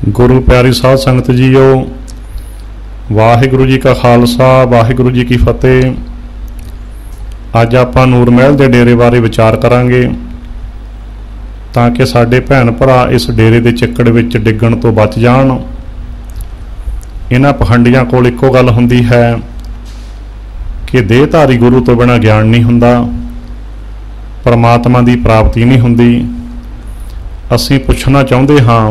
गुरु प्यारी साध संगत जीओ, वाहिगुरु जी का खालसा वाहिगुरु जी की फतेह। अज आपां नूर महल के डेरे बारे विचार करांगे ताकि साडे भैन भरा इस डेरे के चिक्कड़ विच डिग्गण तो बच जाण। इन्हां पखंडियां कोल इक्को गल हुंदी है कि देहधारी गुरु तो बिना ज्ञान नहीं हुंदा, परमात्मा की प्राप्ति नहीं हुंदी। असीं पुछना चाहुंदे हां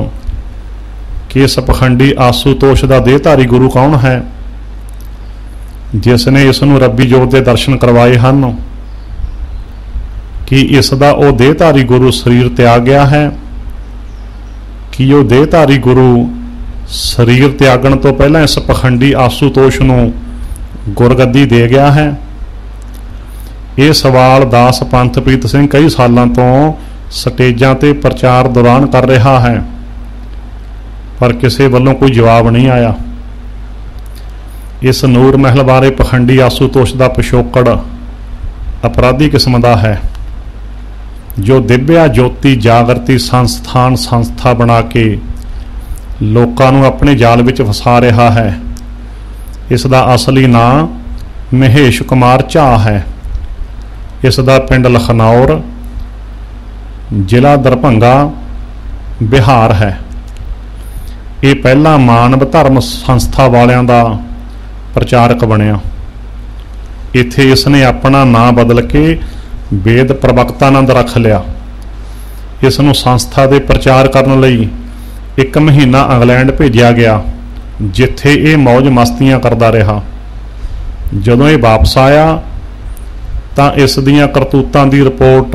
कि इस पखंडी आसूतोष का देहधारी गुरु कौन है, जिसने इसनूं रब्बी जोत के दर्शन करवाए हैं? कि इसका वो देहधारी गुरु शरीर त्याग गया है? कि वो देहधारी गुरु शरीर त्यागण तो पहला इस पखंडी आसूतोष नूं गुरगद्दी दे गया है? ये सवाल दास पंथप्रीत सिंह कई सालों तो स्टेजां ते प्रचार दौरान कर रहा है, पर किसी वालों कोई जवाब नहीं आया। इस नूर महल बारे पखंडी आसूतोष का पिछोकड़ अपराधी किस्म का है, जो दिव्या ज्योति जागृति संस्था बना के लोगों को अपने जाल विच फसा रहा है। इसका असली नाम महेश कुमार झा है। इसका पिंड लखनौर, जिला दरभंगा, बिहार है। ये पहला मानव धर्म संस्था वालियां दा प्रचारक बनिया। इत्थे इसने अपना नाम बदल के वेद प्रवक्तानंद रख लिया। इसनूं संस्था दे प्रचार करने लई 1 महीना इंग्लैंड भेजा गया, जिथे ये मौज मस्तियां करता रहा। जदों ये वापस आया तो इस दियां करतूतां दी रिपोर्ट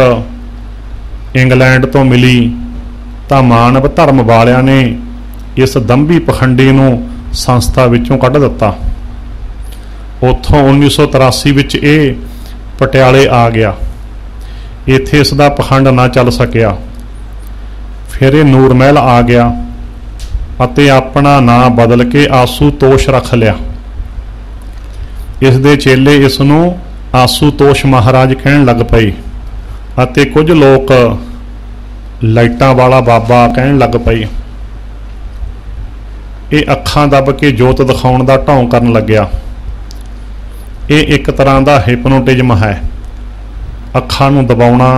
इंग्लैंड तो मिली, तो मानव धर्म वालियां ने इस दंभी पखंडी नूं संस्था विचों कढ दिता। उत्थों 1983 विच ये पटियाले आ गया। इत्थे इसदा पखंड ना चल सकिया। फिर ये नूर महल आ गया अते अपना नाम बदल के आसूतोष रख लिया। इस दे चेले इसनूं आसूतोष महाराज कहण लग पए अते कुछ लोग लाइटां वाला बाबा कहण लग पए। ये अखां दब के जोत दिखाउण दा ढोंग करन लग्या। ये एक तरह का हिपनोटिज्म है। अखां नूं दबाउणा,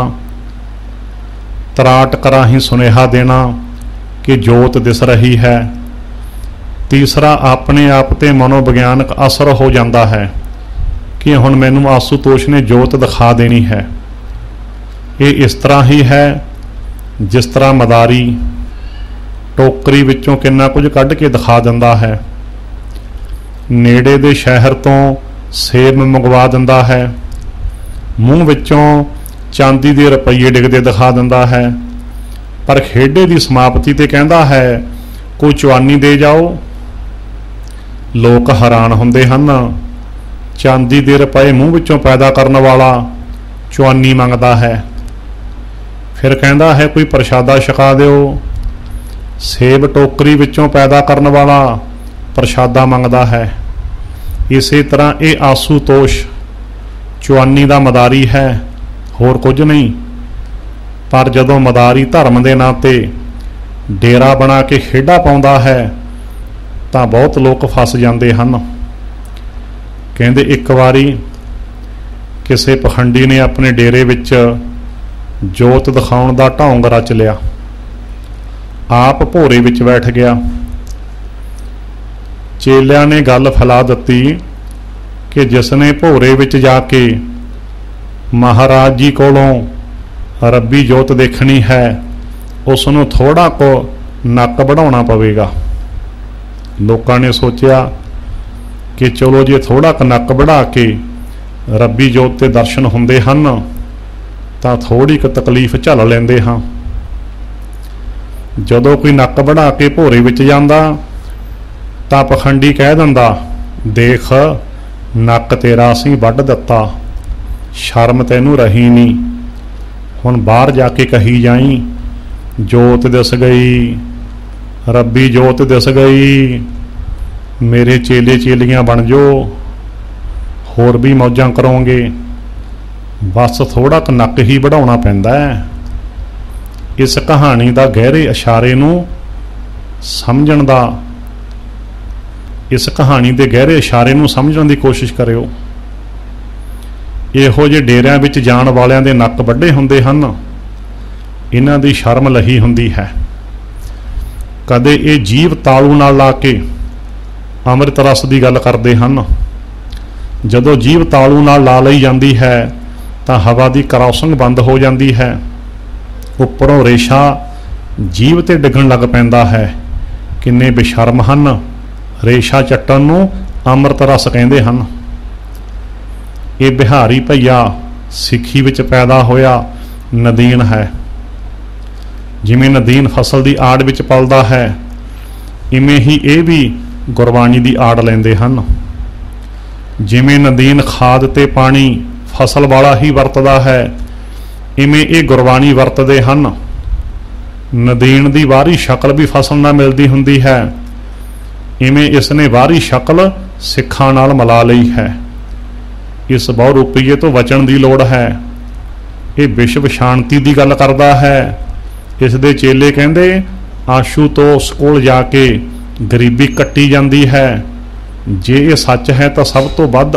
तराट कराही सुनेहा देना कि जोत दिस रही है। तीसरा अपने आप ते मनोविग्यानक असर हो जाता है कि हुण मैनूं आसूतोष ने जोत दिखा देनी है। ये इस तरह ही है जिस तरह मदारी टोकरी विचों किन्ना कुछ कढ़ के दिखा दिंदा है, नेड़े दे शहर तो सेब मंगवा दिंदा है, मूँह विचों चांदी दे रुपये डिगदे दिखा दिंदा है, पर खेडे की समाप्ति ते कहंदा है कोई चवानी दे जाओ। लोग हैरान हुंदे हन। चांदी दे रुपये मूँह विचों पैदा करने वाला चवानी मंगदा है। फिर कहंदा है कोई प्रशादा छका दिओ। सेब टोकरी विचों पैदा करने वाला प्रशादा मंगदा है। इसी तरह ये आसूतोष चवानी का मदारी है, होर कुछ नहीं। पर जदों मदारी धर्म के नां ते डेरा बना के खेडा पाउंदा है तो बहुत लोग फस जाते हैं। कहंदे एक बारी किसी पखंडी ने अपने डेरे विच जोत दिखाउण दा ढोंग रच लिया। आप भोरे विच बैठ गया। चेलियां ने गल फैला दी कि जिसने भोरे विच जाके महाराज जी कोलों रब्बी जोत देखनी है उसनों थोड़ा को नक बढ़ाना पवेगा। लोगों ने सोचा कि चलो जे थोड़ा क नक बढ़ा के रब्बी जोत के दर्शन हुंदे हन तां थोड़ी क तकलीफ झल लेंदे हां। जदों कोई नक बढ़ा के भोरे विच जांदा तां पखंडी कह दिंदा देख नक तेरा असीं वढ दिता, शर्म तैनूं रही नहीं, हुण बाहर जाके कही जाई जोत दिस गई, रब्बी जोत दिस गई, मेरे चेले चेलियां बन जो, होर भी मौजां करोगे। बस थोड़ा क नक ही बढ़ाउणा पैंदा है। इस कहानी का गहरे इशारे नूं समझण दा, इस कहानी के गहरे इशारे नूं समझण की कोशिश करियो। इहो जे डेरियां विच जाण वालियां दे नक वड्डे हुंदे हन, इन्हां दी शर्म लही हुंदी है। कदे ये जीव तालू नाल ला के अमृत रस की गल करते हैं। जदों जीव तालू नाल ला लई जाती है तो हवा की क्रॉसिंग बंद हो जाती है, उपरों रेशा जीव ते डिगण लग पैंदा है। किन्ने बेशर्म हन, रेशा चट्टन नूं अमृत रस कहंदे हन। ये बिहारी भैया सिੱਖੀ विच पैदा होया नदीन है। जिमें नदीन फसल की आड़ विच पलदा है, इवें ही ये भी गुरबाणी की आड़ लेंदे हन। जिमें नदीन खाद ते पानी फसल वाला ही वरतदा है, इवें ये गुरबाणी वरतदे हन। नदीन की बाहरी शक्ल भी फसल नाल मिलती हुंदी है, इवें इसने बाहरी शक्ल सिੱਖਾਂ नाल मिला लई है। इस बहुरूपीए तो बचण की लोड़ है। ये विश्व शांति की गल करदा है। इस दे चेले कहंदे आशूतोष कोल जाके गरीबी कट्टी जाती है। जे ये सच है तो सब तो वध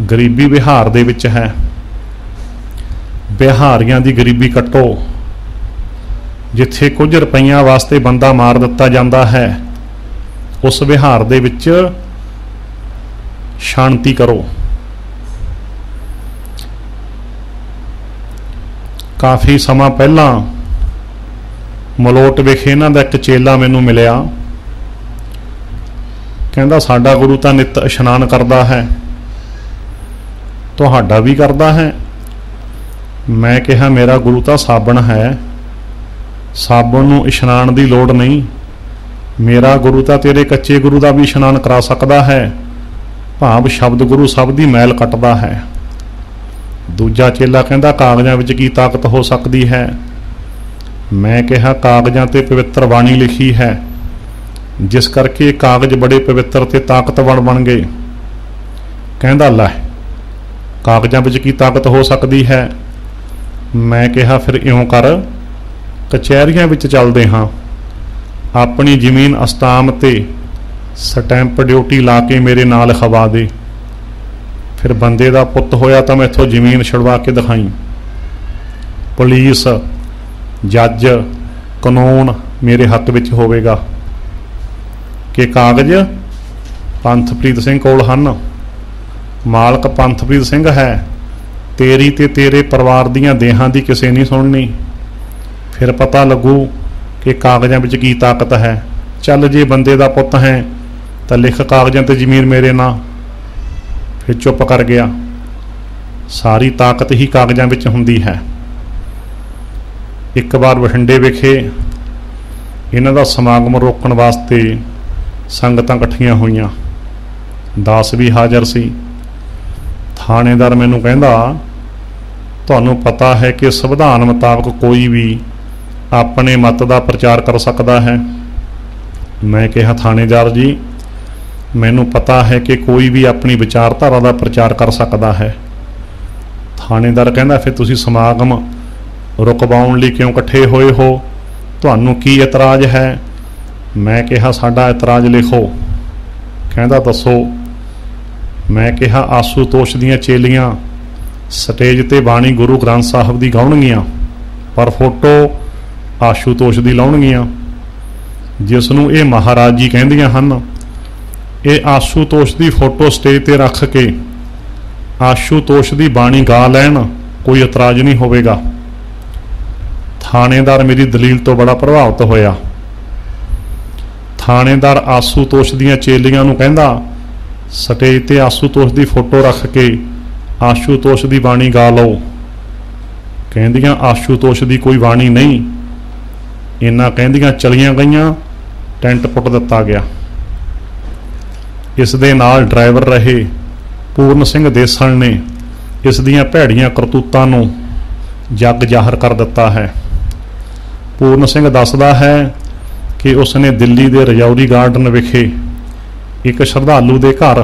गरीबी बिहार दे विच है। बिहारियां दी गरीबी कट्टो। जिथे कुछ रुपइयां वास्ते बंदा मार दिता जाता है, उस बिहार दे विच शांति करो। काफ़ी समा पहला मलोट विखे इन्हां दा एक चेला मैनू मिलिया। कहंदा साडा गुरु तां नित इशनान करदा है, तुहाडा भी करदा है। मैं कहा मेरा गुरु तां साबण है, साबण नूं इशनान की लोड़ नहीं। मेरा गुरु तां तेरे कच्चे गुरु का भी इशनान करा सकदा है। भाव शब्द गुरु सब दी मैल कटदा है। दूजा चेला कहंदा कागजां विच की ताकत हो सकती है। मैं कहा कागजां ते पवित्र बाणी लिखी है, जिस करके कागज बड़े पवित्र ते ताकतवर बन गए। कहंदा लै कागजां विच की ताकत हो सकती है। मैं कहा फिर इउं कर, कचहरियां विच चलदे हां, अपनी जमीन अस्ताम ते स्टैंप ड्यूटी ला के मेरे नाल लिखवा दे। फिर बंदे दा पुत्त होया तो मैं इत्थों जमीन छुड़वा के दिखाई। पुलिस जज कानून मेरे हक विच होवेगा कि कागज पंथप्रीत सिंह कोल हन, मालक पंथप्रीत सिंह है। तेरी ते तेरे परिवार दियां देहां दी किसे नहीं सुननी। फिर पता लगू कि कागजां विच की ताकत है। चल जे बंदे दा पुत्त है तो लिख कागजां ते जमीन मेरे नां। फिर चुप कर गया। सारी ताकत ही कागजां विच हुंदी है। एक बार बठिंडे विखे इन्हां दा समागम रोकण वास्ते संगतां इकट्ठियां होईयां, दास भी हाज़र सी। थाणेदार मैनूं कहंदा तुहानूं पता है कि संविधान मुताबक कोई भी अपने मत का प्रचार कर सकता है। मैं कहा थाणेदार जी मैनू पता है कि कोई भी अपनी विचारधारा का प्रचार कर सकता है। थाणेदार कहंदा फिर तुसीं समागम रुकवाउण लई क्यों इकट्ठे होए हो, तुहानूं की इतराज़ है। मैं कहा साडा इतराज़ लिखो। कहंदा दसो। मैं कहा आशूतोष दीयां चेलियां स्टेज ते बाणी गुरु ग्रंथ साहब की गाउणगियां, पर फोटो आशूतोष की लाउणगियां, जिसनूं ये महाराज जी कहंदियां हन। ये आशूतोष की फोटो स्टेज ते रख के आशूतोष की बाणी गा लैन, कोई इतराज़ नहीं होवेगा। थाणेदार मेरी दलील तो बड़ा प्रभावित होया। थाणेदार आशूतोष दीयां चेलियां नूं कहंदा स्टेज ते आशूतोष की फोटो रख के आशूतोष की बाणी गा लो। कहंदियां आशूतोष की कोई बाणी नहीं। इन्ना कहंदियां चलियां गईयां, टेंट पुट दिता गया। इस दे नाल ड्राइवर रहे पूर्ण सिंह देसण ने इस दियां भैड़ियां करतूतां नूं जग जाहिर कर दिता है। पूर्ण सिंह दसदा है कि उसने दिल्ली के रजौरी गार्डन विखे एक श्रद्धालू के घर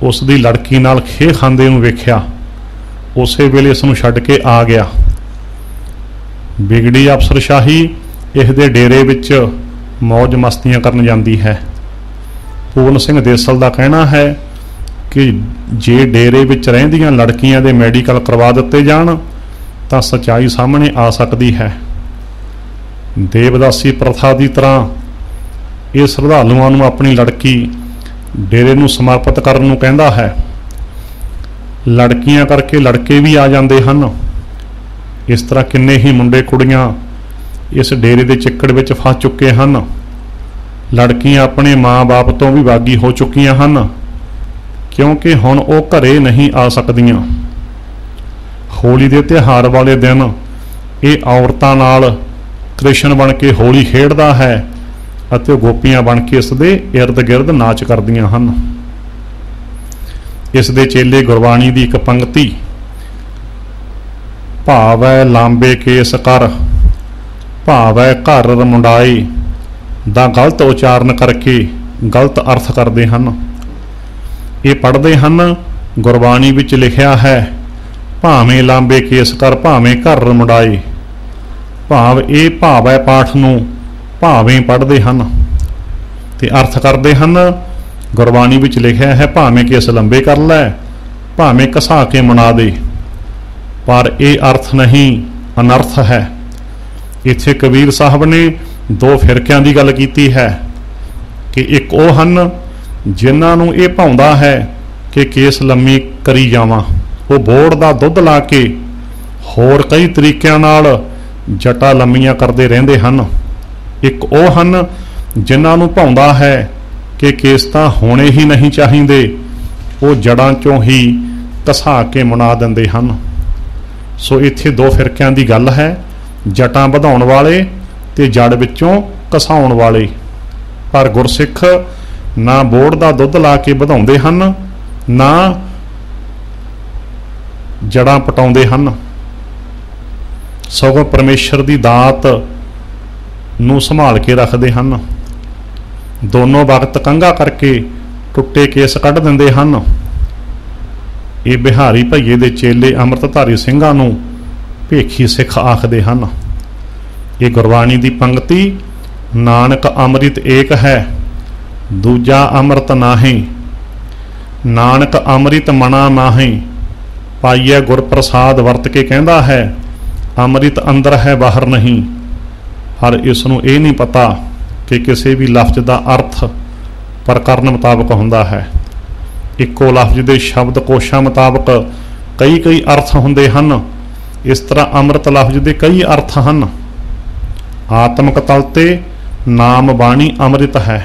उसकी लड़की नाल खेह खांदे नूं वेख्या। उस वेले इसनूं छड्ड के आ गया। बिगड़ी अफसरशाही इस दे डेरे विच मौज मस्तियां करन जाती है। पूर्ण सिंह देसल का कहना है कि जे डेरे विच रहिंदियां लड़कियां दे मैडिकल करवा दिते जाण तां सच्चाई सामने आ सकती है। देवदासी प्रथा की तरह ये श्रद्धालुआं नूं अपनी लड़की डेरे नूं समर्पित करन नूं कहंदा है। लड़कियां करके लड़के भी आ जाते हैं। इस तरह किन्ने ही मुंडे कुड़ियां इस डेरे के चिक्कड़ विच फस चुके हैं। लड़कियां अपने माँ बाप तो भी बागी हो चुकियां हैं क्योंकि हुण वो घरे नहीं आ सकदियां। होली के त्यौहार वाले दिन ये औरतां नाल कृष्ण बन के होली खेडदा है अते गोपियां बन के इस दे इर्द गिर्द नाच करदियां हन। इस दे चेले गुरबाणी की एक पंक्ति भावै लांबे केस कर भावै घर रमुंडाए दा गलत उचारण करके गलत अर्थ करते हैं। ये पढ़ते हैं गुरबाणी विच लिखिया है भावें लांबे केस कर भावें घर रमुंडाए। भाव ये भावै पाठ नूं भावें पढ़ते हैं ते अर्थ करते हैं। गुरबाणी विच लिखिया है भावें केस लंबे कर लै भावें घसा के मुड़ा दे, पर यह अर्थ नहीं अनर्थ है। इत्थे कबीर साहब ने दो फिरकियां की गल की है कि एक वो हन जिन्हां नूं ये भाउंदा है कि केस लम्मी करी जावां, वो बोड़ दा दुध ला के होर कई तरीकों नाल जटा लम्मियां करते रहंदे हन। एक वो हन जिन्हां नूं भाउंदा है कि केस तां होने ही नहीं चाहिए, वो जड़ां चों ही घसा के मुड़ा दिंदे हन। सो इत्थे दो फिरकियां की गल है, जटां वधाउण वाले ते जड़ विचों घसाउण वाले। पर गुरसिख ना बोड़ दा दुध ला के वधाउंदे हन ना जड़ां पटाउंदे हन, सगों परमेश्वर की दात नूं संभाल के रखते हैं। दोनों वक्त कंघा करके टुट्टे केस कढ़ दिंदे हन। ये बिहारी भईए दे चेले अमृतधारी सिंघां नूं भेखी सिख आखदे हन। ये गुरबाणी की पंक्ति नानक अमृत एक है दूजा अमृत नाहीं, नानक अमृत मना नाहीं पाइए गुर प्रसाद वरत के कहता है अमृत अंदर है बाहर नहीं। पर इसनूं ये नहीं पता कि किसी भी लफ्ज का अर्थ प्रकरण मुताबक होंदा है। इक्को लफ्ज के शब्द कोशां मुताबक कई कई अर्थ होंदे हन। इस तरह अमृत लफ्ज के कई अर्थ हैं। आत्मक तल ते नाम बाणी अमृत है,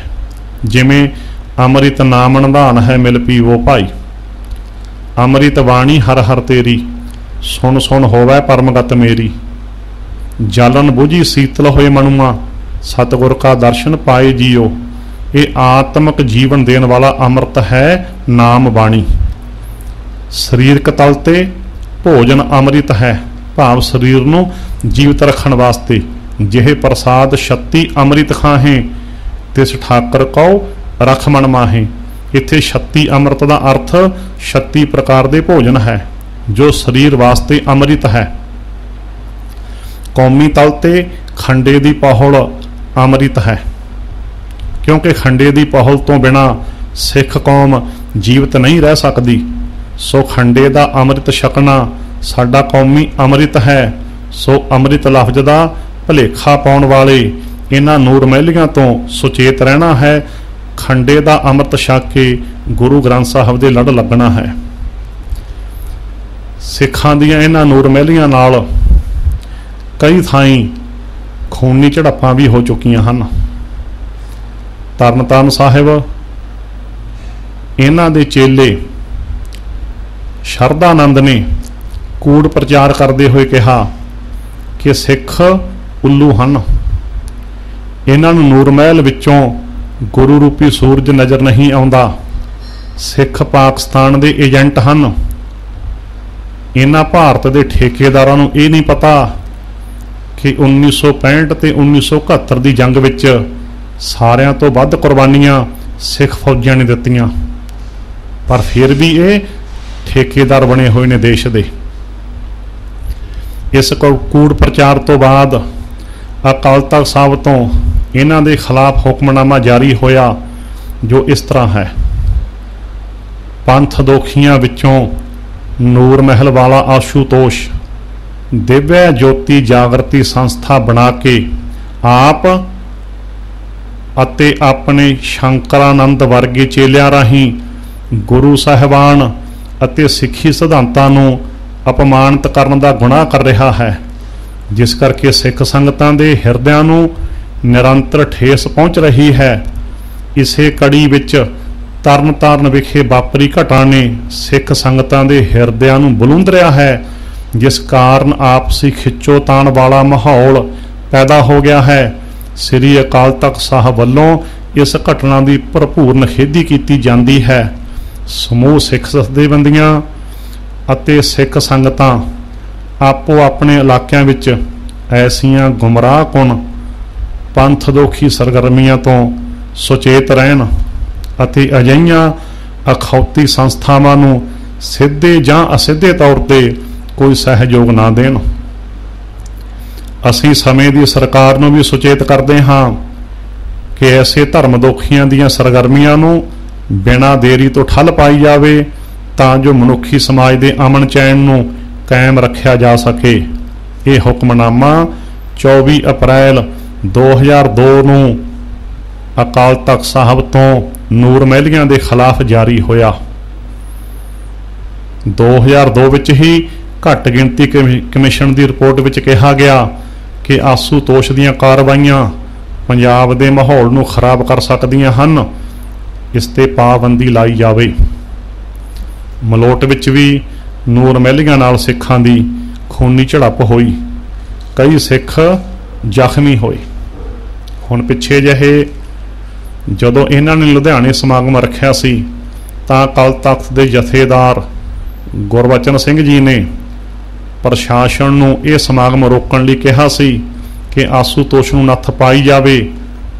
जिमें अमृत नाम निधान है मिल पीवो भाई। अमृत बाणी हर हर तेरी सुन सुन होवै परमगत मेरी। जलन बुझी शीतल होए मनुआ सतगुर का दर्शन पाए जियो। ये आत्मक जीवन देने वाला अमृत है नाम बाणी। शरीरक तल ते भोजन अमृत है, भाव शरीर नूं जीवित रखण वास्ते। जिहे प्रसाद शक्ति अमृत खाहें तिस ठाकर कौ रख मन माहें। इत्थे शक्ति अमृत का अर्थ शक्ति प्रकार के भोजन है जो शरीर वास्ते अमृत है। कौमी तल ते खंडे की पहुल अमृत है, क्योंकि खंडे की पहुल तो बिना सिख कौम जीवित नहीं रह सकती। सो खंडे का अमृत छकना साडा कौमी अमृत है। सो अमृत लफ्ज का भलेखा पाउण वाले इन्हां नूर महलियां तो सुचेत रहना है। खंडे का अमृत छक के गुरु ग्रंथ साहब के लड़ लगना है। सिखां दियां इन्हां नूर महलियां नाल कई थाई खूनी झड़प्पां भी हो चुकियां हन। तरनताਰਨ साहिब इन्हां दे चेले शरदानंद ने कूड़ प्रचार करते हुए कहा कि सिख उल्लू हन। इन्हां नूं नूर महल विचों गुरु रूपी सूरज नज़र नहीं आउंदा। सिख पाकिस्तान दे एजेंट हन। इन्हां भारत दे ठेकेदारां नूं इह नहीं पता कि 1965 ते 1971 की जंग विच सारियां तो वध कुर्बानियां सिख फौजियां ने दित्तियां, पर फिर भी ये ठेकेदार बने हुए ने देश दे। इस कूड़ प्रचार तो बाद अकाल तख्त साहब तो इन्हां दे खिलाफ हुक्मनामा जारी होया जो इस तरह है। पंथ दोखियां विचों ਨੂਰ महल वाला आशुतोष दिव्य ज्योति जागृति संस्था बना के आप ਅਤੇ ਆਪਣੇ ਸ਼ੰਕਰਾਨੰਦ ਵਰਗੇ ਚੇਲਿਆਂ ਰਾਹੀਂ ਗੁਰੂ ਸਾਹਿਬਾਨ ਅਤੇ ਸਿੱਖੀ ਸਿਧਾਂਤਾਂ ਨੂੰ ਅਪਮਾਨਿਤ ਕਰਨ ਦਾ ਗੁਨਾਹ ਕਰ ਰਿਹਾ ਹੈ, ਜਿਸ ਕਰਕੇ ਸਿੱਖ ਸੰਗਤਾਂ ਦੇ ਹਿਰਦਿਆਂ ਨੂੰ ਨਿਰੰਤਰ ਠੇਸ ਪਹੁੰਚ ਰਹੀ ਹੈ। ਇਸੇ ਕੜੀ ਵਿੱਚ ਤਰਨਤਾਰਨ ਵਿਖੇ ਵਾਪਰੀ ਘਟਨਾ ਨੇ ਸਿੱਖ ਸੰਗਤਾਂ ਦੇ ਹਿਰਦਿਆਂ ਨੂੰ ਬਲੂੰਦਰਿਆ ਹੈ, ਜਿਸ ਕਾਰਨ ਆਪਸੀ ਖਿੱਚੋਤਾਣ ਵਾਲਾ ਮਾਹੌਲ ਪੈਦਾ ਹੋ ਗਿਆ ਹੈ। ਸ੍ਰੀ ਅਕਾਲ ਤਖ਼ਤ ਸਾਹਿਬ ਵੱਲੋਂ ਇਸ ਘਟਨਾ ਦੀ ਭਰਪੂਰ ਨਿਖੇਧੀ ਕੀਤੀ ਜਾਂਦੀ ਹੈ। ਸਮੂਹ ਸਿੱਖ ਜਥੇਬੰਦੀਆਂ ਅਤੇ ਸਿੱਖ ਸੰਗਤਾਂ ਆਪੋ ਆਪਣੇ ਇਲਾਕਿਆਂ ਵਿੱਚ ਐਸੀਆਂ ਗੁੰਮਰਾਹਕੁਨ ਪੰਥ ਦੋਖੀ ਸਰਗਰਮੀਆਂ ਤੋਂ ਸੁਚੇਤ ਰਹਿਣ ਅਤੇ ਅਜਿਹੀਆਂ ਅਖੌਤੀ ਸੰਸਥਾਵਾਂ ਨੂੰ ਸਿੱਧੇ ਜਾਂ ਅਸਿੱਧੇ ਤੌਰ ਤੇ ਕੋਈ ਸਹਿਯੋਗ ਨਾ ਦੇਣ। ਅਸੀਂ ਸਮੇਂ ਦੀ ਸਰਕਾਰ ਨੂੰ ਵੀ ਸੁਚੇਤ ਕਰਦੇ ਹਾਂ ਕਿ ਐਸੇ ਧਰਮ ਦੋਖੀਆਂ ਦੀਆਂ ਸਰਗਰਮੀਆਂ ਨੂੰ ਬਿਨਾਂ ਦੇਰੀ ਤੋਂ ਠੱਲ ਪਾਈ ਜਾਵੇ ਤਾਂ ਜੋ ਮਨੁੱਖੀ ਸਮਾਜ ਦੇ ਅਮਨ ਚੈਨ ਨੂੰ ਕਾਇਮ ਰੱਖਿਆ ਜਾ ਸਕੇ। ਇਹ ਹੁਕਮਨਾਮਾ 24 ਅਪ੍ਰੈਲ 2002 ਨੂੰ ਅਕਾਲ ਤਖ਼ਤ ਸਾਹਿਬ ਤੋਂ ਨੂਰ ਮਹਿਲੀਆਂ ਦੇ ਖਿਲਾਫ ਜਾਰੀ ਹੋਇਆ। 2002 ਵਿੱਚ ਹੀ ਘੱਟ ਗਿਣਤੀ ਕਮਿਸ਼ਨ ਦੀ ਰਿਪੋਰਟ ਵਿੱਚ ਕਿਹਾ ਗਿਆ ਕਿ ਆਸ਼ੂਤੋਸ਼ ਦੀਆਂ ਕਾਰਵਾਈਆਂ ਪੰਜਾਬ ਦੇ ਮਾਹੌਲ ਨੂੰ ਖਰਾਬ ਕਰ ਸਕਦੀਆਂ ਹਨ, ਇਸ ਤੇ ਪਾਬੰਦੀ ਲਾਈ ਜਾਵੇ। ਮਲੋਟ ਵਿੱਚ ਵੀ ਨੂਰ ਮਹਿਲੀਆਂ ਨਾਲ ਸਿੱਖਾਂ ਦੀ ਖੂਨੀ ਝੜਪ ਹੋਈ, ਕਈ ਸਿੱਖ ਜ਼ਖਮੀ ਹੋਏ। ਹੁਣ ਪਿੱਛੇ ਜਿਹੇ ਜਦੋਂ ਇਹਨਾਂ ਨੇ ਲੁਧਿਆਣੇ ਸਮਾਗਮ ਰੱਖਿਆ ਸੀ ਤਾਂ ਅਕਾਲ ਤਖ਼ਤ ਦੇ ਜਥੇਦਾਰ ਗੁਰਬਚਨ ਸਿੰਘ ਜੀ ਨੇ ਪ੍ਰਸ਼ਾਸਨ ਨੂੰ ਇਹ ਸਮਾਗਮ ਰੋਕਣ ਲਈ ਕਿਹਾ ਸੀ ਕਿ ਆਸ਼ੂਤੋਸ਼ ਨੂੰ ਨੱਥ ਪਾਈ ਜਾਵੇ,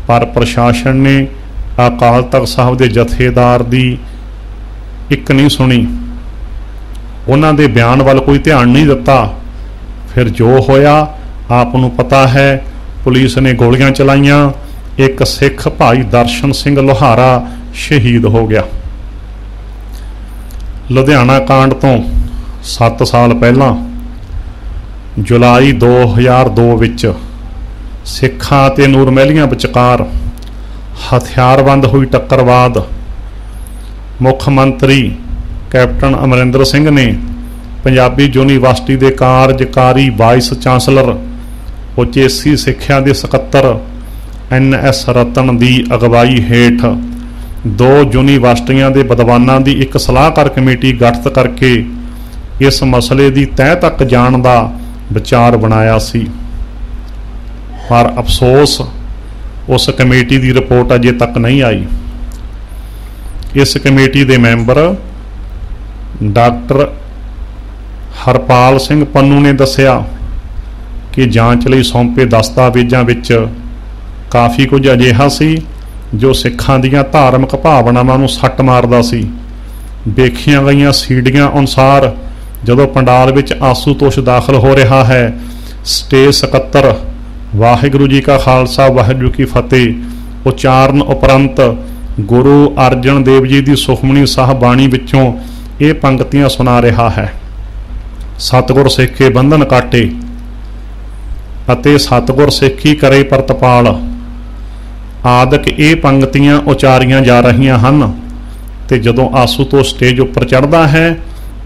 ਪਰ ਪ੍ਰਸ਼ਾਸਨ ਨੇ ਅਕਾਲ ਤਖ਼ਤ ਸਾਹਿਬ ਦੇ ਜਥੇਦਾਰ ਦੀ ਇੱਕ ਨਹੀਂ ਸੁਣੀ, ਉਹਨਾਂ ਦੇ ਬਿਆਨ ਵੱਲ ਕੋਈ ਧਿਆਨ ਨਹੀਂ ਦਿੱਤਾ। ਫਿਰ ਜੋ ਹੋਇਆ ਆਪ ਨੂੰ ਪਤਾ ਹੈ, ਪੁਲਿਸ ਨੇ ਗੋਲੀਆਂ ਚਲਾਈਆਂ, ਇੱਕ ਸਿੱਖ ਭਾਈ ਦਰਸ਼ਨ ਸਿੰਘ ਲੋਹਾਰਾ ਸ਼ਹੀਦ ਹੋ ਗਿਆ। ਲੁਧਿਆਣਾ ਕਾਂਡ ਤੋਂ 7 ਸਾਲ ਪਹਿਲਾਂ ਜੁਲਾਈ 2002 ਵਿੱਚ ਸਿੱਖਾਂ ਅਤੇ ਨੂਰ ਮਹਿਲੀਆਂ ਵਿਚਕਾਰ ਹਥਿਆਰਬੰਦ ਹੋਈ ਟੱਕਰਵਾਦ ਮੁੱਖ ਮੰਤਰੀ ਕੈਪਟਨ ਅਮਰਿੰਦਰ ਸਿੰਘ ਨੇ ਪੰਜਾਬੀ ਯੂਨੀਵਰਸਿਟੀ ਦੇ ਕਾਰਜਕਾਰੀ ਵਾਈਸ ਚਾਂਸਲਰ ਉਚੇਸੀ ਸਿੱਖਿਆ ਦੇ ਸਕੱਤਰ NS ਰਤਨ ਦੀ ਅਗਵਾਈ ਹੇਠ 2 ਯੂਨੀਵਰਸਿਟੀਆਂ ਦੇ ਵਿਦਵਾਨਾਂ ਦੀ ਇੱਕ ਸਲਾਹਕਾਰ ਕਮੇਟੀ ਗਠਿਤ ਕਰਕੇ ਇਸ ਮਸਲੇ ਦੀ ਤਹਿ ਤੱਕ ਜਾਣ ਦਾ ਵਿਚਾਰ ਬਣਾਇਆ ਸੀ, ਪਰ ਅਫਸੋਸ ਉਸ ਕਮੇਟੀ ਦੀ ਰਿਪੋਰਟ ਅਜੇ ਤੱਕ ਨਹੀਂ ਆਈ। ਇਸ ਕਮੇਟੀ ਦੇ ਮੈਂਬਰ ਡਾਕਟਰ ਹਰਪਾਲ ਸਿੰਘ ਪੰਨੂ ਨੇ ਦੱਸਿਆ ਕਿ ਜਾਂਚ ਲਈ ਸੌਂਪੇ ਦਸਤਾਵੇਜ਼ਾਂ ਵਿੱਚ ਕਾਫੀ ਕੁਝ ਅਜਿਹਾ ਸੀ ਜੋ ਸਿੱਖਾਂ ਦੀਆਂ ਧਾਰਮਿਕ ਭਾਵਨਾਵਾਂ ਨੂੰ ਸੱਟ ਮਾਰਦਾ ਸੀ। ਵੇਖੀਆਂ ਗਈਆਂ ਸੀਡੀਆਂ ਅਨੁਸਾਰ ਜਦੋਂ ਪੰਡਾਲ ਵਿੱਚ ਆਸ਼ੂਤੋਸ਼ ਦਾਖਲ ਹੋ ਰਿਹਾ ਹੈ, ਸਟੇਜ ਸਕੱਤਰ ਵਾਹਿਗੁਰੂ ਜੀ ਕਾ ਖਾਲਸਾ ਵਾਹਿਗੁਰੂ ਕੀ ਫਤਿਹ ਉਚਾਰਨ ਉਪਰੰਤ ਗੁਰੂ ਅਰਜਨ ਦੇਵ ਜੀ ਦੀ ਸੁਖਮਨੀ ਸਾਹਿਬ ਬਾਣੀ ਵਿੱਚੋਂ ਇਹ ਪੰਕਤੀਆਂ ਸੁਣਾ ਰਿਹਾ ਹੈ। ਸਤਿਗੁਰ ਸੇਖੇ ਬੰਧਨ ਕਾਟੇ ਅਤੇ ਸਤਿਗੁਰ ਸੇਖੀ ਕਰੇ ਪ੍ਰਤਪਾਲ ਆਦਿਕ ਇਹ ਪੰਕਤੀਆਂ ਉਚਾਰੀਆਂ ਜਾ ਰਹੀਆਂ ਹਨ ਤੇ ਜਦੋਂ ਆਸ਼ੂਤੋਸ਼ ਸਟੇਜ ਉੱਪਰ ਚੜ੍ਹਦਾ ਹੈ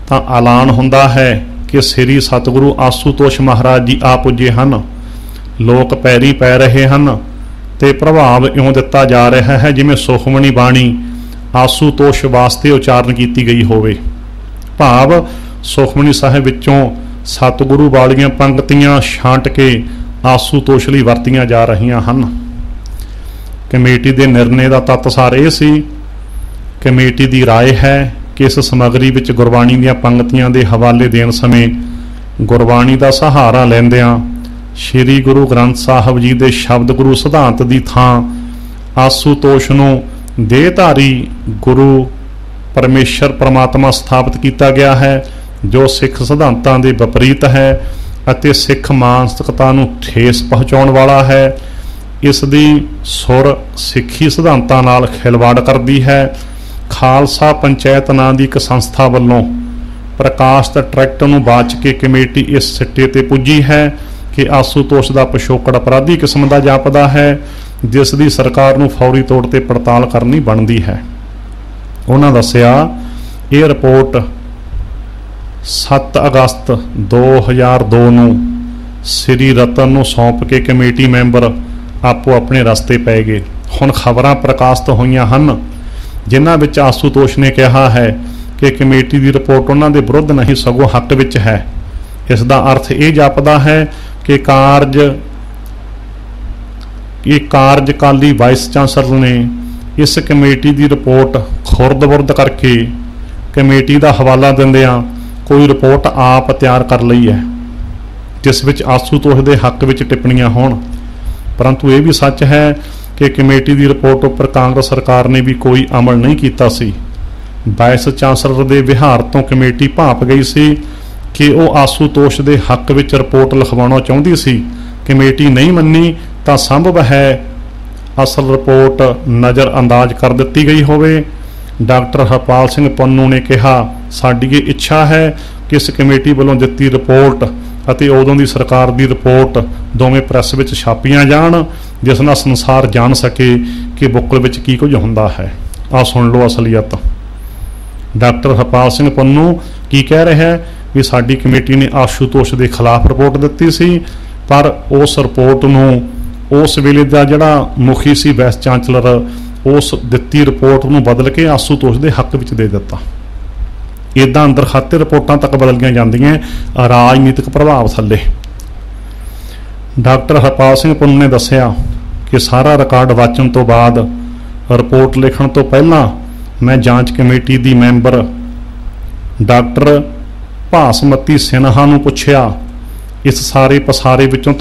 ਤਾਂ ਐਲਾਨ ਹੁੰਦਾ ਹੈ ਕਿ ਸ੍ਰੀ ਸਤਿਗੁਰੂ ਆਸ਼ੂਤੋਸ਼ ਮਹਾਰਾਜ ਜੀ ਆ ਪੁੱਜੇ ਹਨ। ਲੋਕ ਪੈਰੀ ਪੈ ਰਹੇ ਹਨ ਤੇ ਪ੍ਰਭਾਵ ਇਉਂ ਦਿੱਤਾ ਜਾ ਰਿਹਾ ਹੈ ਜਿਵੇਂ ਸੁਖਮਨੀ ਬਾਣੀ ਆਸ਼ੂਤੋਸ਼ ਵਾਸਤੇ ਉਚਾਰਨ ਕੀਤੀ ਗਈ ਹੋਵੇ। ਭਾਵ ਸੁਖਮਨੀ ਸਾਹਿਬ ਵਿੱਚੋਂ ਸਤਿਗੁਰੂ ਵਾਲੀਆਂ ਪੰਕਤੀਆਂ ਛਾਂਟ ਕੇ ਆਸ਼ੂਤੋਸ਼ ਲਈ ਵਰਤੀਆਂ ਜਾ ਰਹੀਆਂ ਹਨ। ਕਮੇਟੀ ਦੇ ਨਿਰਣੇ ਦਾ ਤੱਤ ਸਾਰ ਇਹ ਸੀ, ਕਮੇਟੀ ਦੀ ਰਾਏ ਹੈ ਕਿ ਇਸ ਸਮੱਗਰੀ ਵਿੱਚ ਗੁਰਬਾਣੀ ਦੀਆਂ ਪੰਕਤੀਆਂ ਦੇ ਹਵਾਲੇ ਦੇਣ ਸਮੇਂ ਗੁਰਬਾਣੀ ਦਾ ਸਹਾਰਾ ਲੈਂਦਿਆਂ ਸ਼੍ਰੀ ਗੁਰੂ ਗ੍ਰੰਥ ਸਾਹਿਬ ਜੀ ਦੇ ਸ਼ਬਦ ਗੁਰੂ ਸਿਧਾਂਤ ਦੀ ਥਾਂ ਆਸ਼ੂਤੋਸ਼ ਨੂੰ ਦੇਹਧਾਰੀ ਗੁਰੂ ਪਰਮੇਸ਼ਰ ਪਰਮਾਤਮਾ ਸਥਾਪਿਤ ਕੀਤਾ ਗਿਆ ਹੈ, ਜੋ ਸਿੱਖ ਸਿਧਾਂਤਾਂ ਦੇ ਵਿਪਰੀਤ ਹੈ ਅਤੇ ਸਿੱਖ ਮਾਨਸਿਕਤਾ ਨੂੰ ਠੇਸ ਪਹੁੰਚਾਉਣ ਵਾਲਾ ਹੈ। इस दी सुर सिੱਖੀ सिद्धांतां नाल खिलवाड़ करदी है। खालसा पंचायत नां दी एक संस्था वल्लों प्रकाशित ट्रैक्ट नूं बाच के कमेटी इस सिੱਟੇ ते पुजी है कि आशूतोष दा पिछोकड़ अपराधी किस्म दा जापदा है, जिस दी सरकार नूं फौरी तौर ते पड़ताल करनी बनदी है। उन्हां दस्सिया ये रिपोर्ट 7 अगस्त 2002 नूं श्री रतन नूं सौंप के कमेटी मैंबर आपो अपने रस्ते पै गए। हुण खबरां प्रकाशित होईयां हन जिन्हां विच आशूतोष ने कहा है कि कमेटी की रिपोर्ट उन्हां दे विरुद्ध नहीं सगों हक विच है। इसका अर्थ ये जापदा है कि कार्यकाली वाइस चांसलर ने इस कमेटी की रिपोर्ट खुरद-बुरद करके कमेटी का हवाला दिंदियां कोई रिपोर्ट आप तैयार कर लई है जिस विच आशूतोष के हक विच टिप्पणियां होण। परंतु ये भी सच है कि कमेटी की रिपोर्ट उपर कांग्रेस सरकार ने भी कोई अमल नहीं किया सी। वाइस चांसलर के विहार तो कमेटी भाप गई सी कि वह आशूतोष के हक विच रिपोर्ट लिखवाउणा चाहुंदी सी। कमेटी नहीं मन्नी तां संभव है असल रिपोर्ट नज़रअंदाज कर दी गई होवे। डॉक्टर हरपाल सिंह पन्नू ने कहा, साडी ये इच्छा है कि इस कमेटी वालों दिती रिपोर्ट ਅਤੇ उदों की सरकार की रिपोर्ट दोवें प्रैस में छापियां जान, जिस नाल संसार जान सके कि बुकल में की कुछ हुंदा है। आ सुन लो असलीयत। डॉक्टर हरपाल सिंह पन्नू की कह रहे हैं भी साडी कमेटी ने आशूतोष के खिलाफ रिपोर्ट दी सी, पर उस रिपोर्ट नूं उस वेले दा जिहड़ा मुखी सी वाइस चांसलर उस दिती रिपोर्ट नूं बदल के आशूतोष के हक विच दे दिता। इदां अंदर खाते रिपोर्टां तक बदलियां जांदियां राजनीतिक प्रभाव थल्ले। डॉक्टर हरपाल सिंह पन्नू ने दस्सिया कि सारा रिकॉर्ड वाचन तो बाद रिपोर्ट लिखण तो पहलां मैं जांच कमेटी दी मैंबर डॉक्टर भासमती सिन्हा नूं पुछया, इस सारे पसारे विचों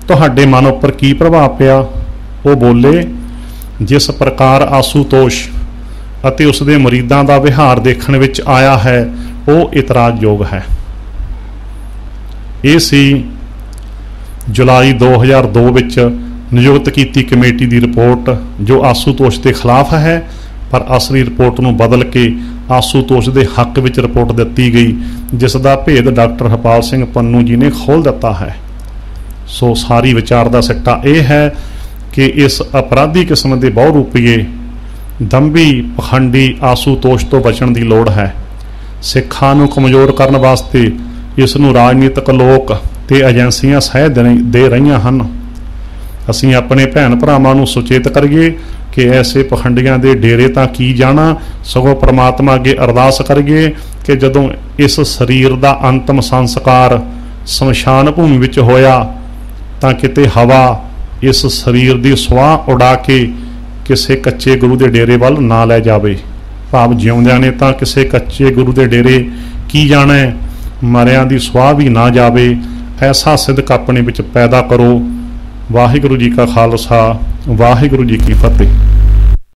तुहाडे मन उपर की प्रभाव पिया। वो बोले, जिस प्रकार आशूतोष ਅਤੇ उसके मुरीदां का विहार देखने विच आया है वो इतराजयोग है। ये सी जुलाई 2002 विच नियुक्त की कमेटी की रिपोर्ट जो आशूतोष के खिलाफ है, पर असली रिपोर्ट नूं बदल के आशूतोष के हक विच रिपोर्ट दी गई, जिसका भेद डॉक्टर हरपाल सिंह पन्नू जी ने खोल दिता है। सो सारी विचार का सिट्टा यह है कि इस अपराधी किस्म के बहुरूपीए दंभी पखंडी आशूतोष तो बचण की लोड़ है। सिखां नूं कमज़ोर करने वास्ते इस नूं राजनीतिक लोक ते एजेंसियां सह दे रहीआं हन। असीं अपने भैन भरावां नूं सुचेत करिए कि ऐसे पखंडियां दे डेरे तां की जाना, सगों परमात्मा अगे अरदास करिए कि जदों इस शरीर का अंतिम संस्कार शमशान भूमि विच होया तां किते हवा इस शरीर की सुआह उड़ा के किसी कच्चे गुरु के डेरे वाल ना लै जावे। भाव जिउंदियां ने तां किसी कच्चे गुरु के डेरे की जाना है, मरियां दी सुआह भी ना जावे। ऐसा सिदक अपने विच पैदा करो। वाहिगुरू जी का खालसा, वाहिगुरू जी की फतेह।